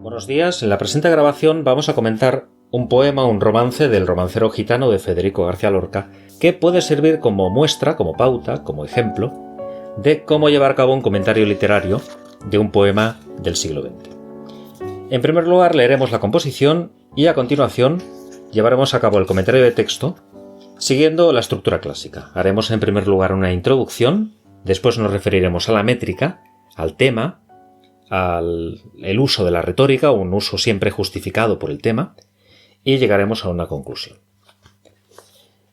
Buenos días, en la presente grabación vamos a comentar un poema, un romance del romancero gitano de Federico García Lorca, que puede servir como muestra, como pauta, como ejemplo, de cómo llevar a cabo un comentario literario de un poema del siglo XX. En primer lugar leeremos la composición y a continuación llevaremos a cabo el comentario de texto siguiendo la estructura clásica. Haremos en primer lugar una introducción, después nos referiremos a la métrica, al tema, el uso de la retórica, un uso siempre justificado por el tema, y llegaremos a una conclusión.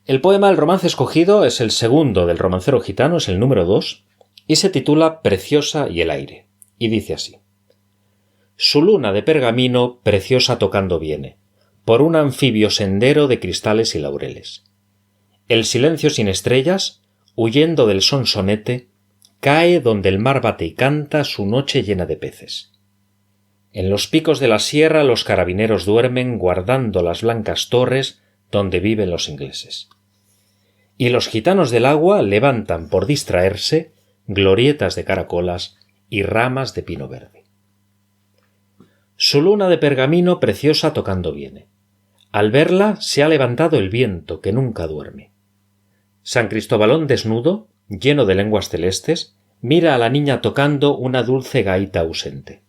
El poema El romance escogido es el segundo del romancero gitano, es el número 2, y se titula Preciosa y el aire, y dice así: Su luna de pergamino preciosa tocando viene, por un anfibio sendero de cristales y laureles. El silencio sin estrellas, huyendo del sonsonete, cae donde el mar bate y canta su noche llena de peces. En los picos de la sierra los carabineros duermen guardando las blancas torres donde viven los ingleses. Y los gitanos del agua levantan por distraerse glorietas de caracolas y ramas de pino verde. Su luna de pergamino preciosa tocando viene. Al verla se ha levantado el viento que nunca duerme. San Cristóbalón desnudo, lleno de lenguas celestes, mira a la niña tocando una dulce gaita ausente.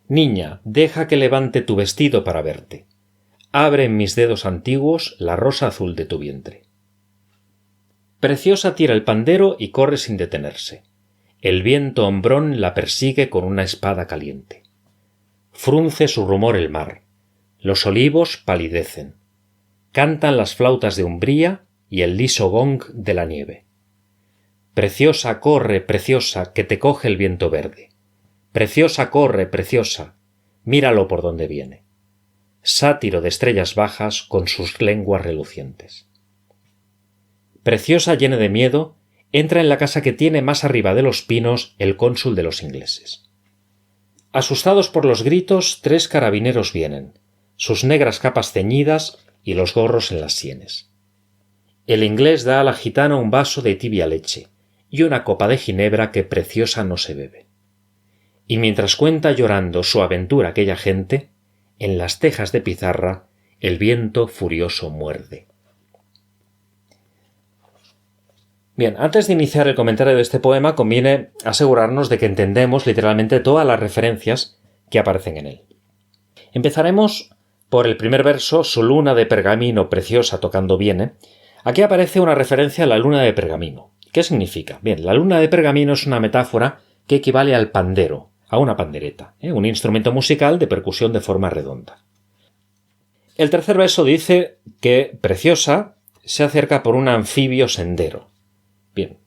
Niña, deja que levante tu vestido para verte. Abre en mis dedos antiguos la rosa azul de tu vientre. Preciosa tira el pandero y corre sin detenerse. El viento hombrón la persigue con una espada caliente. Frunce su rumor el mar. Los olivos palidecen. Cantan las flautas de Umbría y el liso gong de la nieve. Preciosa, corre, preciosa, que te coge el viento verde. Preciosa, corre, preciosa, míralo por donde viene. Sátiro de estrellas bajas con sus lenguas relucientes. Preciosa, llena de miedo, entra en la casa que tiene más arriba de los pinos el cónsul de los ingleses. Asustados por los gritos, 3 carabineros vienen, sus negras capas ceñidas y los gorros en las sienes. El inglés da a la gitana un vaso de tibia leche y una copa de ginebra que preciosa no se bebe. Y mientras cuenta llorando su aventura aquella gente, en las tejas de pizarra el viento furioso muerde. Bien, antes de iniciar el comentario de este poema conviene asegurarnos de que entendemos literalmente todas las referencias que aparecen en él. Empezaremos por el primer verso, su luna de pergamino preciosa tocando viene. Aquí aparece una referencia a la luna de pergamino. ¿Qué significa? Bien, la luna de pergamino es una metáfora que equivale al pandero, a una pandereta, un instrumento musical de percusión de forma redonda. El tercer verso dice que Preciosa se acerca por un anfibio sendero. Bien,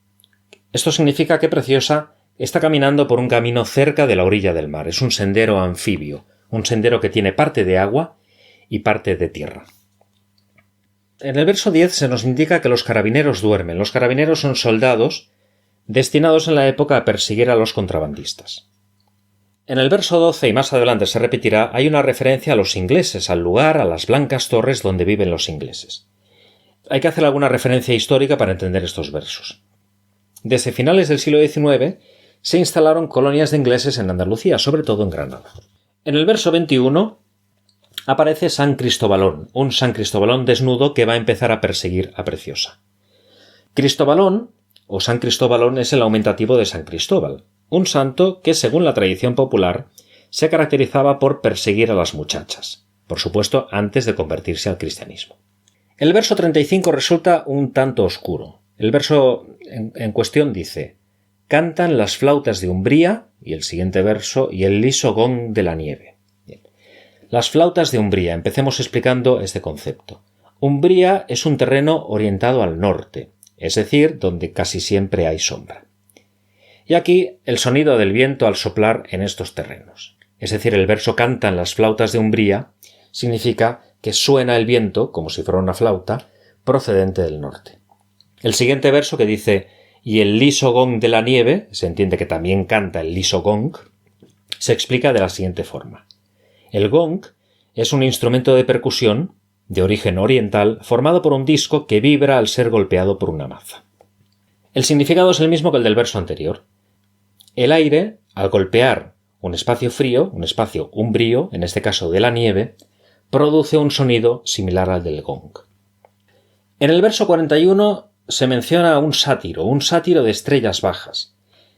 esto significa que Preciosa está caminando por un camino cerca de la orilla del mar. Es un sendero anfibio, un sendero que tiene parte de agua y parte de tierra. En el verso 10 se nos indica que los carabineros duermen. Los carabineros son soldados destinados en la época a perseguir a los contrabandistas. En el verso 12, y más adelante se repetirá, hay una referencia a los ingleses, al lugar, a las blancas torres donde viven los ingleses. Hay que hacer alguna referencia histórica para entender estos versos. Desde finales del siglo XIX se instalaron colonias de ingleses en Andalucía, sobre todo en Granada. En el verso 21 aparece San Cristóbalón, un San Cristóbalón desnudo que va a empezar a perseguir a Preciosa. Cristóbalón, o San Cristóbalón, es el aumentativo de San Cristóbal, un santo que, según la tradición popular, se caracterizaba por perseguir a las muchachas, por supuesto antes de convertirse al cristianismo. El verso 35 resulta un tanto oscuro. El verso en cuestión dice: cantan las flautas de Umbría, y el siguiente verso, y el liso gong de la nieve. Las flautas de Umbría. Empecemos explicando este concepto. Umbría es un terreno orientado al norte, es decir, donde casi siempre hay sombra. Y aquí el sonido del viento al soplar en estos terrenos. Es decir, el verso cantan las flautas de Umbría significa que suena el viento, como si fuera una flauta, procedente del norte. El siguiente verso que dice y el liso gong de la nieve, se entiende que también canta el liso gong, se explica de la siguiente forma. El gong es un instrumento de percusión de origen oriental formado por un disco que vibra al ser golpeado por una maza. El significado es el mismo que el del verso anterior. El aire, al golpear un espacio frío, un espacio umbrío, en este caso de la nieve, produce un sonido similar al del gong. En el verso 41 se menciona un sátiro de estrellas bajas.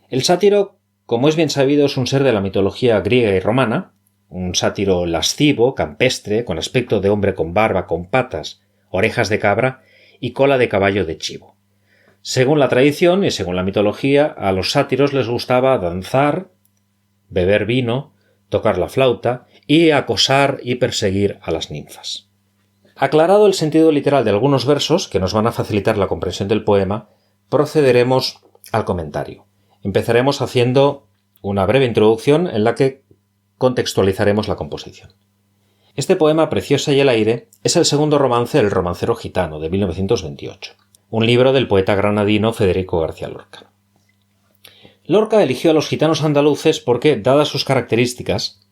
El sátiro, como es bien sabido, es un ser de la mitología griega y romana, un sátiro lascivo, campestre, con aspecto de hombre con barba, con patas, orejas de cabra y cola de caballo de chivo. Según la tradición y según la mitología, a los sátiros les gustaba danzar, beber vino, tocar la flauta y acosar y perseguir a las ninfas. Aclarado el sentido literal de algunos versos, que nos van a facilitar la comprensión del poema, procederemos al comentario. Empezaremos haciendo una breve introducción en la que contextualizaremos la composición. Este poema, Preciosa y el aire, es el segundo romance del Romancero gitano, de 1928, un libro del poeta granadino Federico García Lorca. Lorca eligió a los gitanos andaluces porque, dadas sus características,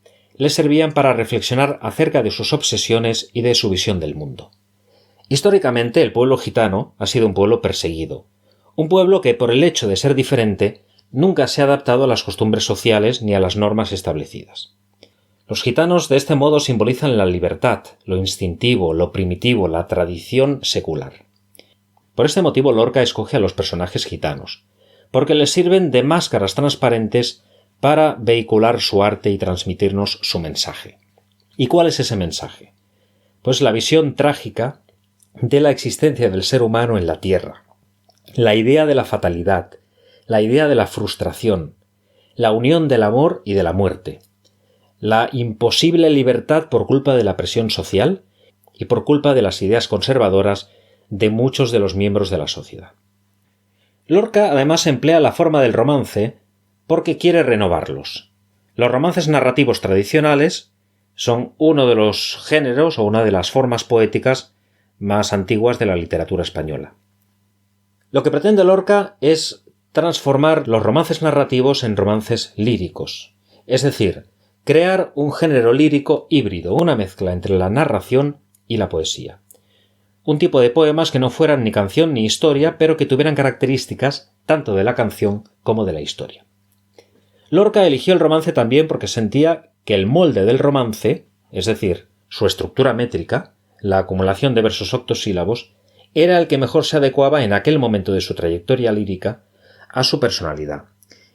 les servían para reflexionar acerca de sus obsesiones y de su visión del mundo. Históricamente, el pueblo gitano ha sido un pueblo perseguido, un pueblo que, por el hecho de ser diferente, nunca se ha adaptado a las costumbres sociales ni a las normas establecidas. Los gitanos de este modo simbolizan la libertad, lo instintivo, lo primitivo, la tradición secular. Por este motivo Lorca escoge a los personajes gitanos, porque les sirven de máscaras transparentes para vehicular su arte y transmitirnos su mensaje. ¿Y cuál es ese mensaje? Pues la visión trágica de la existencia del ser humano en la Tierra, la idea de la fatalidad, la idea de la frustración, la unión del amor y de la muerte, la imposible libertad por culpa de la presión social y por culpa de las ideas conservadoras de muchos de los miembros de la sociedad. Lorca además emplea la forma del romance porque quiere renovarlos. Los romances narrativos tradicionales son uno de los géneros o una de las formas poéticas más antiguas de la literatura española. Lo que pretende Lorca es transformar los romances narrativos en romances líricos, es decir, crear un género lírico híbrido, una mezcla entre la narración y la poesía. Un tipo de poemas que no fueran ni canción ni historia, pero que tuvieran características tanto de la canción como de la historia. Lorca eligió el romance también porque sentía que el molde del romance, es decir, su estructura métrica, la acumulación de versos octosílabos, era el que mejor se adecuaba en aquel momento de su trayectoria lírica a su personalidad.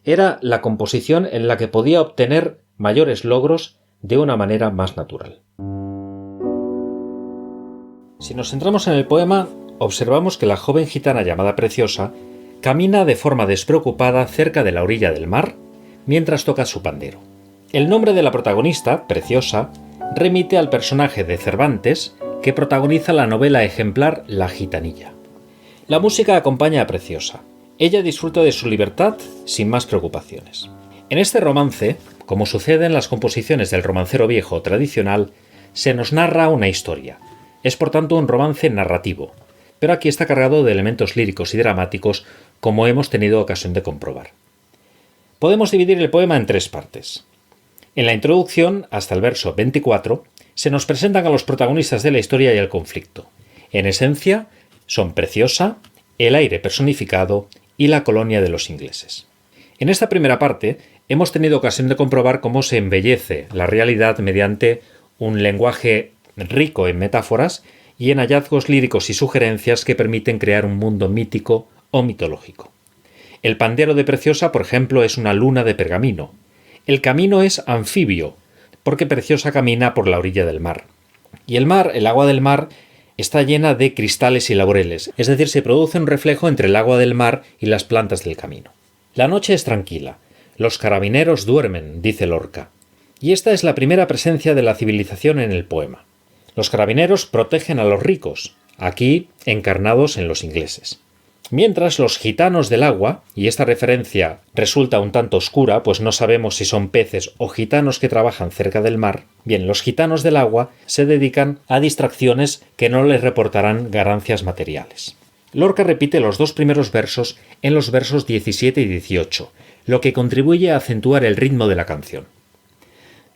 Era la composición en la que podía obtener mayores logros de una manera más natural. Si nos centramos en el poema, observamos que la joven gitana llamada Preciosa camina de forma despreocupada cerca de la orilla del mar mientras toca su pandero. El nombre de la protagonista, Preciosa, remite al personaje de Cervantes que protagoniza la novela ejemplar La gitanilla. La música acompaña a Preciosa. Ella disfruta de su libertad sin más preocupaciones. En este romance, como sucede en las composiciones del romancero viejo tradicional, se nos narra una historia. Es por tanto un romance narrativo, pero aquí está cargado de elementos líricos y dramáticos, como hemos tenido ocasión de comprobar. Podemos dividir el poema en tres partes. En la introducción, hasta el verso 24, se nos presentan a los protagonistas de la historia y el conflicto. En esencia, son Preciosa, el aire personificado y la colonia de los ingleses. En esta primera parte, hemos tenido ocasión de comprobar cómo se embellece la realidad mediante un lenguaje rico en metáforas y en hallazgos líricos y sugerencias que permiten crear un mundo mítico o mitológico. El pandero de Preciosa, por ejemplo, es una luna de pergamino. El camino es anfibio, porque Preciosa camina por la orilla del mar. Y el mar, el agua del mar, está llena de cristales y laureles, es decir, se produce un reflejo entre el agua del mar y las plantas del camino. La noche es tranquila. Los carabineros duermen, dice Lorca. Y esta es la primera presencia de la civilización en el poema. Los carabineros protegen a los ricos, aquí encarnados en los ingleses. Mientras los gitanos del agua, y esta referencia resulta un tanto oscura, pues no sabemos si son peces o gitanos que trabajan cerca del mar, bien, los gitanos del agua se dedican a distracciones que no les reportarán ganancias materiales. Lorca repite los dos primeros versos en los versos 17 y 18, lo que contribuye a acentuar el ritmo de la canción.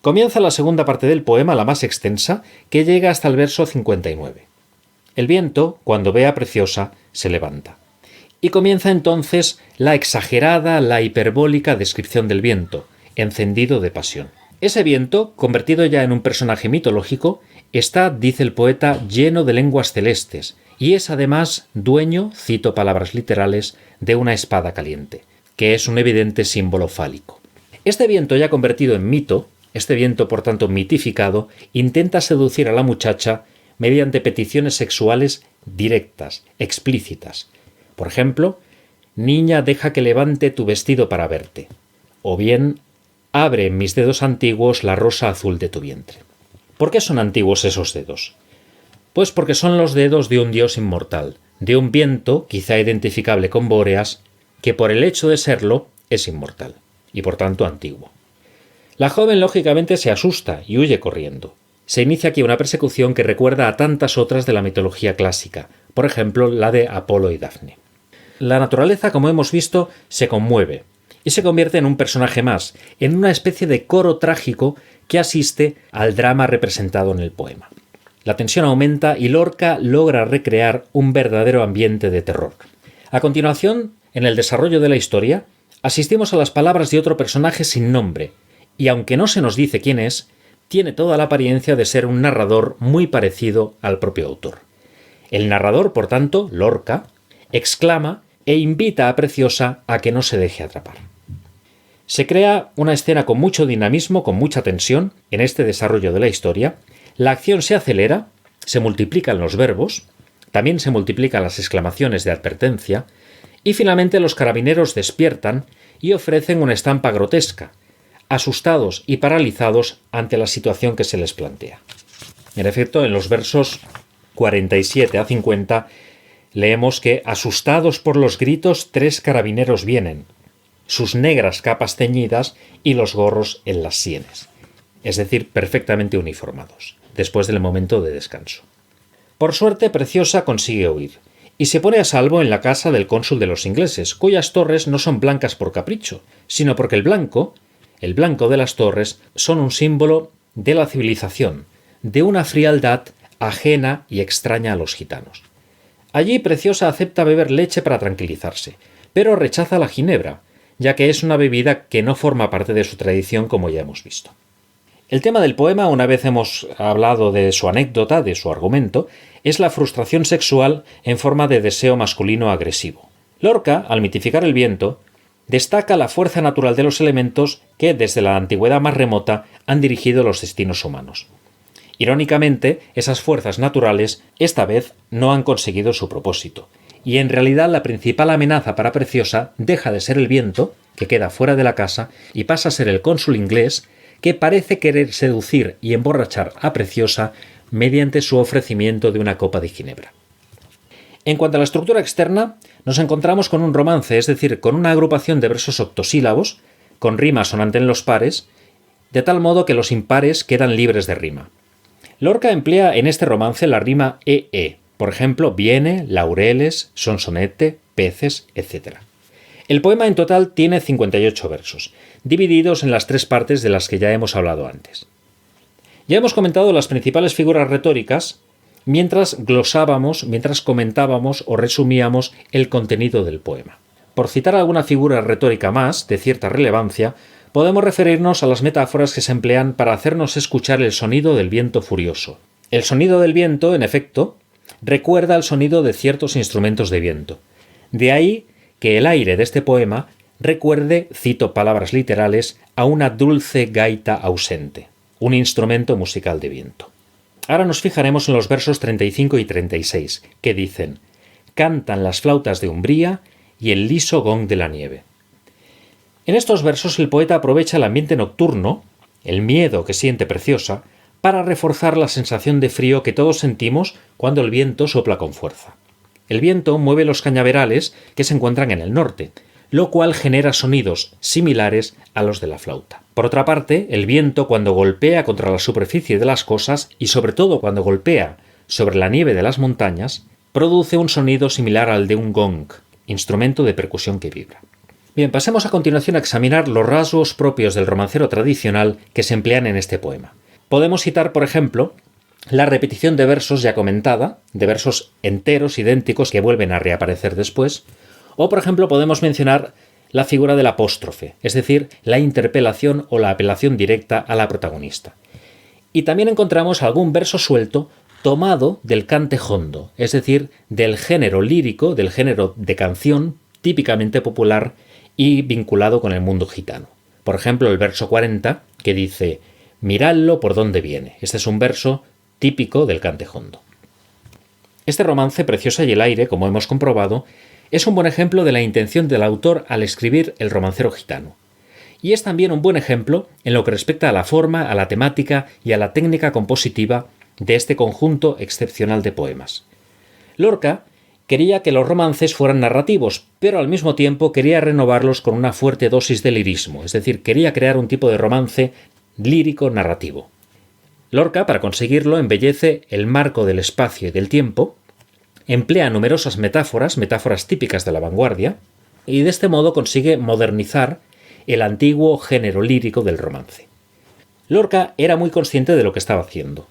Comienza la segunda parte del poema, la más extensa, que llega hasta el verso 59. El viento, cuando ve a Preciosa, se levanta. Y comienza entonces la exagerada, la hiperbólica descripción del viento, encendido de pasión. Ese viento, convertido ya en un personaje mitológico, está, dice el poeta, lleno de lenguas celestes, y es además dueño, cito palabras literales, de una espada caliente, que es un evidente símbolo fálico. Este viento ya convertido en mito, este viento por tanto mitificado, intenta seducir a la muchacha mediante peticiones sexuales directas, explícitas. Por ejemplo, «Niña, deja que levante tu vestido para verte», o bien «Abre en mis dedos antiguos la rosa azul de tu vientre». ¿Por qué son antiguos esos dedos? Pues porque son los dedos de un dios inmortal, de un viento, quizá identificable con Bóreas, que por el hecho de serlo es inmortal, y por tanto antiguo. La joven lógicamente se asusta y huye corriendo. Se inicia aquí una persecución que recuerda a tantas otras de la mitología clásica, por ejemplo la de Apolo y Dafne. La naturaleza, como hemos visto, se conmueve y se convierte en un personaje más, en una especie de coro trágico que asiste al drama representado en el poema. La tensión aumenta y Lorca logra recrear un verdadero ambiente de terror. A continuación, en el desarrollo de la historia, asistimos a las palabras de otro personaje sin nombre, y aunque no se nos dice quién es, tiene toda la apariencia de ser un narrador muy parecido al propio autor. El narrador, por tanto, Lorca, exclama e invita a Preciosa a que no se deje atrapar. Se crea una escena con mucho dinamismo, con mucha tensión, en este desarrollo de la historia. La acción se acelera, se multiplican los verbos, también se multiplican las exclamaciones de advertencia, y finalmente los carabineros despiertan y ofrecen una estampa grotesca, asustados y paralizados ante la situación que se les plantea. En efecto, en los versos 47 a 50 leemos que, asustados por los gritos, 3 carabineros vienen, sus negras capas ceñidas y los gorros en las sienes, es decir, perfectamente uniformados, después del momento de descanso. Por suerte, Preciosa consigue huir, y se pone a salvo en la casa del cónsul de los ingleses, cuyas torres no son blancas por capricho, sino porque el blanco de las torres, son un símbolo de la civilización, de una frialdad ajena y extraña a los gitanos. Allí Preciosa acepta beber leche para tranquilizarse, pero rechaza la ginebra, ya que es una bebida que no forma parte de su tradición, como ya hemos visto. El tema del poema, una vez hemos hablado de su anécdota, de su argumento, es la frustración sexual en forma de deseo masculino agresivo. Lorca, al mitificar el viento, destaca la fuerza natural de los elementos que, desde la antigüedad más remota, han dirigido los destinos humanos. Irónicamente, esas fuerzas naturales, esta vez, no han conseguido su propósito, y en realidad la principal amenaza para Preciosa deja de ser el viento, que queda fuera de la casa, y pasa a ser el cónsul inglés, que parece querer seducir y emborrachar a Preciosa mediante su ofrecimiento de una copa de ginebra. En cuanto a la estructura externa, nos encontramos con un romance, es decir, con una agrupación de versos octosílabos, con rima sonante en los pares, de tal modo que los impares quedan libres de rima. Lorca emplea en este romance la rima e, por ejemplo, viene, laureles, sonsonete, peces, etc. El poema en total tiene 58 versos, divididos en las 3 partes de las que ya hemos hablado antes. Ya hemos comentado las principales figuras retóricas mientras glosábamos, mientras comentábamos o resumíamos el contenido del poema. Por citar alguna figura retórica más, de cierta relevancia, podemos referirnos a las metáforas que se emplean para hacernos escuchar el sonido del viento furioso. El sonido del viento, en efecto, recuerda al sonido de ciertos instrumentos de viento. De ahí que el aire de este poema recuerde, cito palabras literales, a una dulce gaita ausente, un instrumento musical de viento. Ahora nos fijaremos en los versos 35 y 36, que dicen: «Cantan las flautas de Umbría y el liso gong de la nieve». En estos versos el poeta aprovecha el ambiente nocturno, el miedo que siente Preciosa, para reforzar la sensación de frío que todos sentimos cuando el viento sopla con fuerza. El viento mueve los cañaverales que se encuentran en el norte, lo cual genera sonidos similares a los de la flauta. Por otra parte, el viento, cuando golpea contra la superficie de las cosas y sobre todo cuando golpea sobre la nieve de las montañas, produce un sonido similar al de un gong, instrumento de percusión que vibra. Bien, pasemos a continuación a examinar los rasgos propios del romancero tradicional que se emplean en este poema. Podemos citar, por ejemplo, la repetición de versos ya comentada, de versos enteros idénticos que vuelven a reaparecer después, o, por ejemplo, podemos mencionar la figura del apóstrofe, es decir, la interpelación o la apelación directa a la protagonista. Y también encontramos algún verso suelto tomado del cante jondo, es decir, del género lírico, del género de canción típicamente popular y vinculado con el mundo gitano. Por ejemplo, el verso 40, que dice «Miradlo por dónde viene». Este es un verso típico del cante jondo. Este romance, Preciosa y el aire, como hemos comprobado, es un buen ejemplo de la intención del autor al escribir El romancero gitano. Y es también un buen ejemplo en lo que respecta a la forma, a la temática y a la técnica compositiva de este conjunto excepcional de poemas. Lorca quería que los romances fueran narrativos, pero al mismo tiempo quería renovarlos con una fuerte dosis de lirismo, es decir, quería crear un tipo de romance lírico narrativo. Lorca, para conseguirlo, embellece el marco del espacio y del tiempo, emplea numerosas metáforas típicas de la vanguardia, y de este modo consigue modernizar el antiguo género lírico del romance. Lorca era muy consciente de lo que estaba haciendo.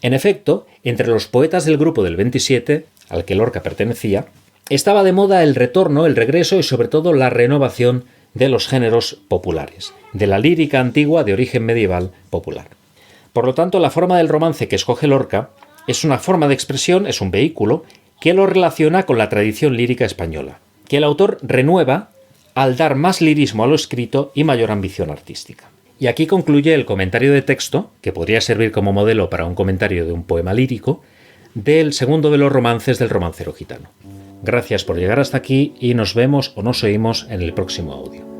En efecto, entre los poetas del grupo del 27, al que Lorca pertenecía, estaba de moda el retorno, el regreso y sobre todo la renovación de los géneros populares, de la lírica antigua de origen medieval popular. Por lo tanto, la forma del romance que escoge Lorca es una forma de expresión, es un vehículo, que lo relaciona con la tradición lírica española, que el autor renueva al dar más lirismo a lo escrito y mayor ambición artística. Y aquí concluye el comentario de texto, que podría servir como modelo para un comentario de un poema lírico, del segundo de los romances del romancero gitano. Gracias por llegar hasta aquí y nos vemos o nos oímos en el próximo audio.